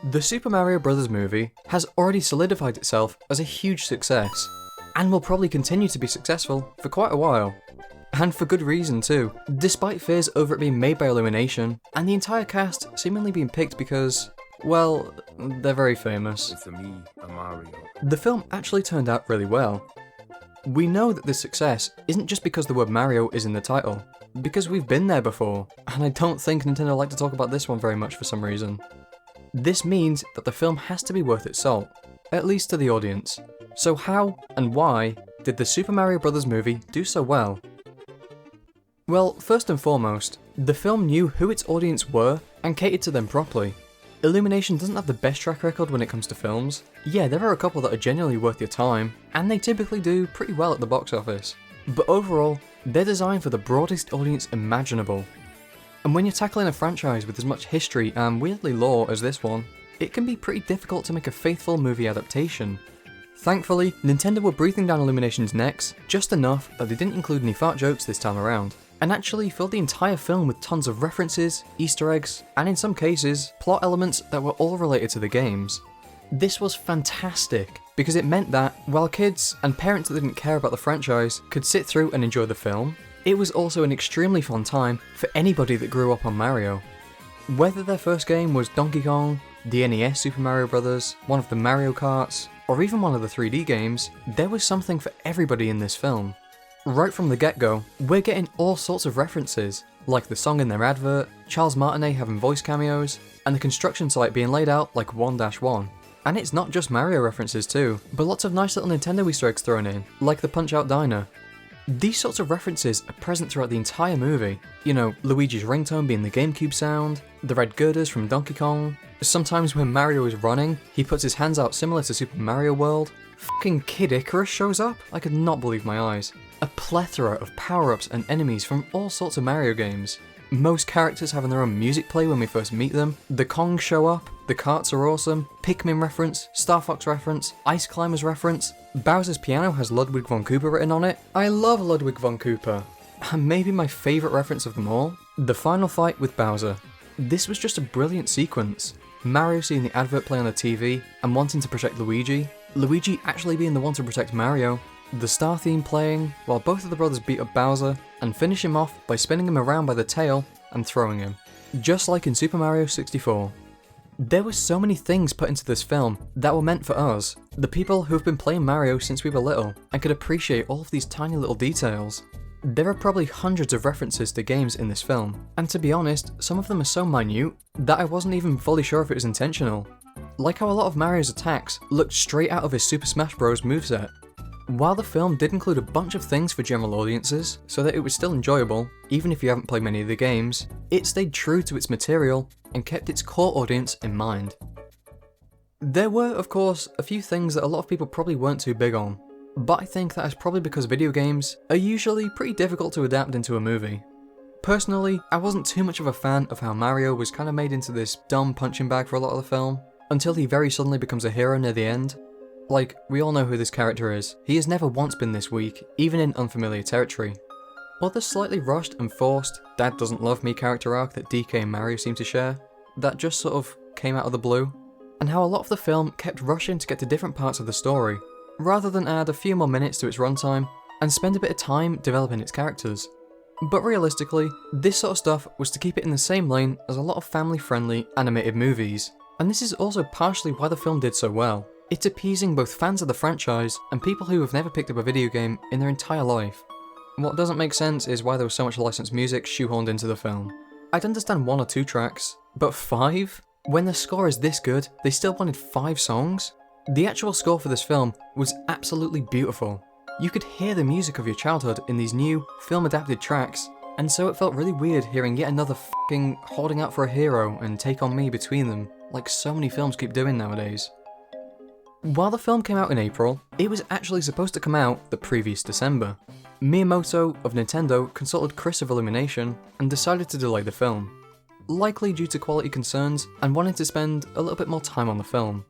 The Super Mario Bros. Movie has already solidified itself as a huge success, and will probably continue to be successful for quite a while. And for good reason too, despite fears over it being made by Illumination, and the entire cast seemingly being picked because, well, they're very famous. It's me, a Mario. The film actually turned out really well. We know that this success isn't just because the word Mario is in the title, because we've been there before, and I don't think Nintendo like to talk about this one very much for some reason. This means that the film has to be worth its salt, at least to the audience. So how and why did the Super Mario Bros. Movie do so well? Well, first and foremost, the film knew who its audience were and catered to them properly. Illumination doesn't have the best track record when it comes to films. Yeah, there are a couple that are genuinely worth your time, and they typically do pretty well at the box office. But overall, they're designed for the broadest audience imaginable. And when you're tackling a franchise with as much history and weirdly lore as this one, it can be pretty difficult to make a faithful movie adaptation. Thankfully, Nintendo were breathing down Illumination's necks just enough that they didn't include any fart jokes this time around, and actually filled the entire film with tons of references, Easter eggs, and in some cases, plot elements that were all related to the games. This was fantastic, because it meant that, while kids and parents that didn't care about the franchise could sit through and enjoy the film, it was also an extremely fun time for anybody that grew up on Mario. Whether their first game was Donkey Kong, the NES Super Mario Bros., one of the Mario Karts, or even one of the 3D games, there was something for everybody in this film. Right from the get-go, we're getting all sorts of references, like the song in their advert, Charles Martinet having voice cameos, and the construction site being laid out like 1-1. And it's not just Mario references too, but lots of nice little Nintendo Easter eggs thrown in, like the Punch-Out Diner. These sorts of references are present throughout the entire movie. You know, Luigi's ringtone being the GameCube sound, the red girders from Donkey Kong, sometimes when Mario is running, he puts his hands out similar to Super Mario World. Fucking Kid Icarus shows up? I could not believe my eyes. A plethora of power-ups and enemies from all sorts of Mario games. Most characters having their own music play when we first meet them, the Kongs show up, the Karts are awesome, Pikmin reference, Star Fox reference, Ice Climbers reference, Bowser's piano has Ludwig von Koopa written on it. I love Ludwig von Koopa. And maybe my favourite reference of them all, the final fight with Bowser. This was just a brilliant sequence. Mario seeing the advert play on the TV and wanting to protect Luigi, Luigi actually being the one to protect Mario, the star theme playing while both of the brothers beat up Bowser and finish him off by spinning him around by the tail and throwing him, just like in Super Mario 64. There were so many things put into this film that were meant for us, the people who have been playing Mario since we were little and could appreciate all of these tiny little details. There are probably hundreds of references to games in this film, and to be honest, some of them are so minute that I wasn't even fully sure if it was intentional. Like how a lot of Mario's attacks looked straight out of his Super Smash Bros. Moveset. While the film did include a bunch of things for general audiences, so that it was still enjoyable, even if you haven't played many of the games, it stayed true to its material and kept its core audience in mind. There were, of course, a few things that a lot of people probably weren't too big on, but I think that is probably because video games are usually pretty difficult to adapt into a movie. Personally, I wasn't too much of a fan of how Mario was kind of made into this dumb punching bag for a lot of the film, until he very suddenly becomes a hero near the end. Like, we all know who this character is. He has never once been this weak, even in unfamiliar territory. Or the slightly rushed and forced Dad Doesn't Love Me character arc that DK and Mario seem to share, that just sort of came out of the blue. And how a lot of the film kept rushing to get to different parts of the story, rather than add a few more minutes to its runtime and spend a bit of time developing its characters. But realistically, this sort of stuff was to keep it in the same lane as a lot of family-friendly animated movies, and this is also partially why the film did so well. It's appeasing both fans of the franchise and people who have never picked up a video game in their entire life. What doesn't make sense is why there was so much licensed music shoehorned into the film. I'd understand 1 or 2 tracks, but 5? When the score is this good, they still wanted 5 songs? The actual score for this film was absolutely beautiful. You could hear the music of your childhood in these new, film-adapted tracks, and so it felt really weird hearing yet another f***ing holding out for a hero and Take On Me between them, like so many films keep doing nowadays. While the film came out in April, it was actually supposed to come out the previous December. Miyamoto of Nintendo consulted Chris of Illumination and decided to delay the film, likely due to quality concerns and wanting to spend a little bit more time on the film.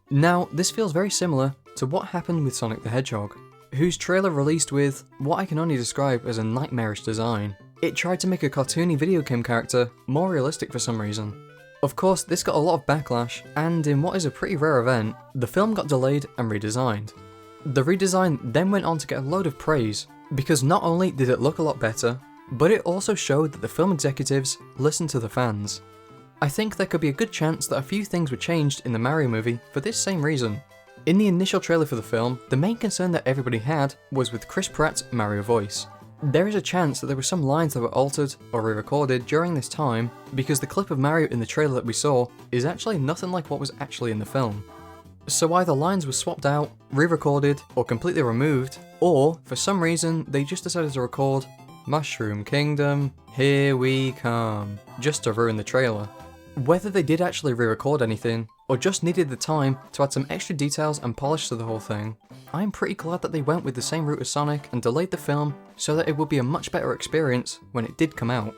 Now, this feels very similar to what happened with Sonic the Hedgehog, whose trailer released with what I can only describe as a nightmarish design. It tried to make a cartoony video game character more realistic for some reason. Of course, this got a lot of backlash, and in what is a pretty rare event, the film got delayed and redesigned. The redesign then went on to get a load of praise, because not only did it look a lot better, but it also showed that the film executives listened to the fans. I think there could be a good chance that a few things were changed in the Mario movie for this same reason. In the initial trailer for the film, the main concern that everybody had was with Chris Pratt's Mario voice. There is a chance that there were some lines that were altered or re-recorded during this time, because the clip of Mario in the trailer that we saw is actually nothing like what was actually in the film. So either lines were swapped out, re-recorded, or completely removed, or for some reason they just decided to record Mushroom Kingdom, here we come, just to ruin the trailer. Whether they did actually re-record anything, or just needed the time to add some extra details and polish to the whole thing, I'm pretty glad that they went with the same route as Sonic and delayed the film so that it would be a much better experience when it did come out.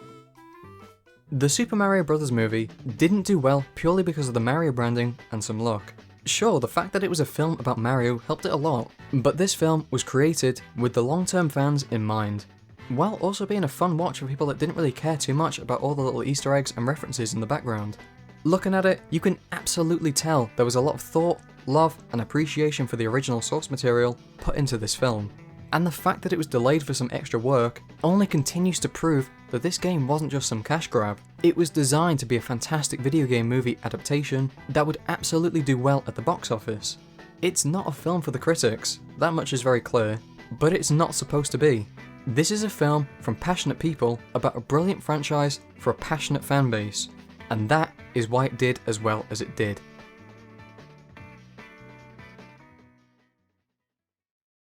The Super Mario Bros. Movie didn't do well purely because of the Mario branding and some luck. Sure, the fact that it was a film about Mario helped it a lot, but this film was created with the long-term fans in mind, while also being a fun watch for people that didn't really care too much about all the little Easter eggs and references in the background. Looking at it, you can absolutely tell there was a lot of thought, love, and appreciation for the original source material put into this film. And the fact that it was delayed for some extra work only continues to prove that this game wasn't just some cash grab. It was designed to be a fantastic video game movie adaptation that would absolutely do well at the box office. It's not a film for the critics, that much is very clear, but it's not supposed to be. This is a film from passionate people about a brilliant franchise for a passionate fanbase, and that is why it did as well as it did.